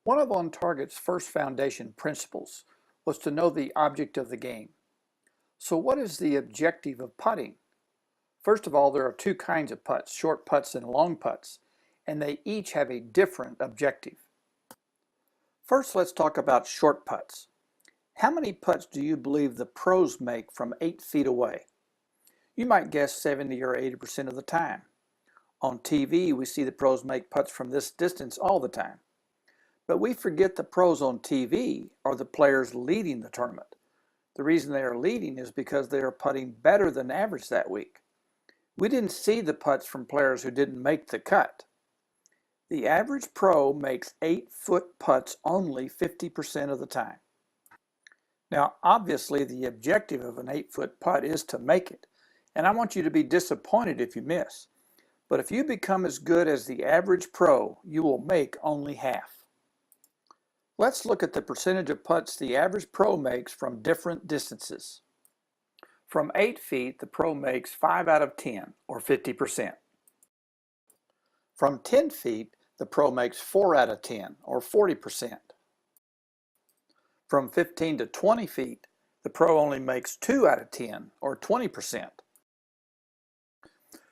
One of On Target's first foundation principles was to know the object of the game. So what is the objective of putting? First of all, there are two kinds of putts, short putts and long putts, and they each have a different objective. First, let's talk about short putts. How many putts do you believe the pros make from 8 feet away? You might guess 70 or 80% of the time. On TV, we see the pros make putts from this distance all the time. But we forget the pros on TV are the players leading the tournament. The reason they are leading is because they are putting better than average that week. We didn't see the putts from players who didn't make the cut. The average pro makes 8-foot putts only 50% of the time. Now, obviously, the objective of an 8-foot putt is to make it, and I want you to be disappointed if you miss. But if you become as good as the average pro, you will make only half. Let's look at the percentage of putts the average pro makes from different distances. From 8 feet, the pro makes 5 out of 10, or 50%. From 10 feet, the pro makes 4 out of 10, or 40%. From 15 to 20 feet, the pro only makes 2 out of 10, or 20%.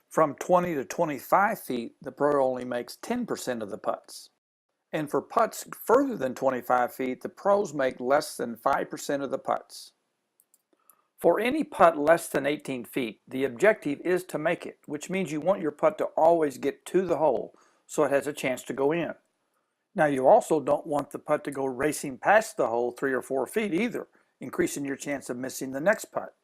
From 20 to 25 feet, the pro only makes 10% of the putts. And for putts further than 25 feet, the pros make less than 5% of the putts. For any putt less than 18 feet, the objective is to make it, which means you want your putt to always get to the hole so it has a chance to go in. Now, you also don't want the putt to go racing past the hole 3 or 4 feet either, increasing your chance of missing the next putt.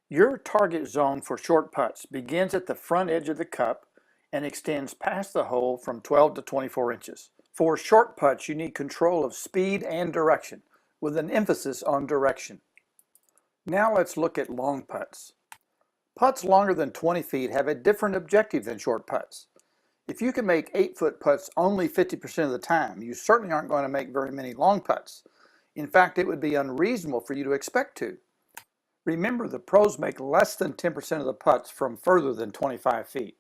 Your target zone for short putts begins at the front edge of the cup and extends past the hole from 12 to 24 inches. For short putts, you need control of speed and direction, with an emphasis on direction. Now let's look at long putts. Putts longer than 20 feet have a different objective than short putts. If you can make 8-foot putts only 50% of the time, you certainly aren't going to make very many long putts. In fact, it would be unreasonable for you to expect to. Remember, the pros make less than 10% of the putts from further than 25 feet.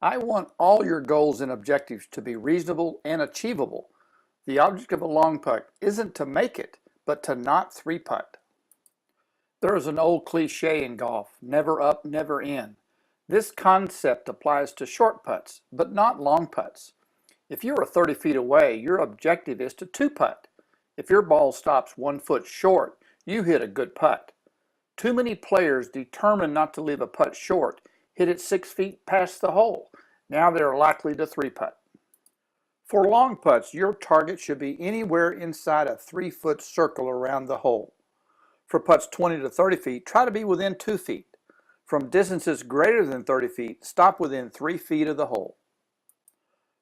I want all your goals and objectives to be reasonable and achievable. The object of a long putt isn't to make it, but to not 3-putt. There is an old cliche in golf, never up, never in. This concept applies to short putts, but not long putts. If you are 30 feet away, your objective is to 2-putt. If your ball stops 1 foot short, you hit a good putt. Too many players determined not to leave a putt short hit it 6 feet past the hole. Now they're likely to 3-putt. For long putts, your target should be anywhere inside a 3-foot circle around the hole. For putts 20 to 30 feet, try to be within 2 feet. From distances greater than 30 feet, stop within 3 feet of the hole.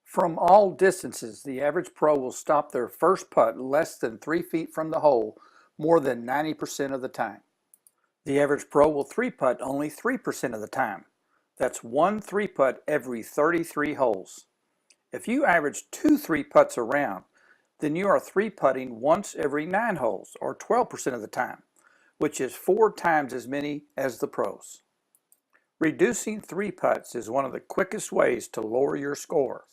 From all distances, the average pro will stop their first putt less than 3 feet from the hole more than 90% of the time. The average pro will 3-putt only 3% of the time. That's 1 3-putt every 33 holes. If you average 2 3-putts around, then you are 3-putting once every 9 holes, or 12% of the time, which is 4 times as many as the pros. Reducing 3-putts is one of the quickest ways to lower your score.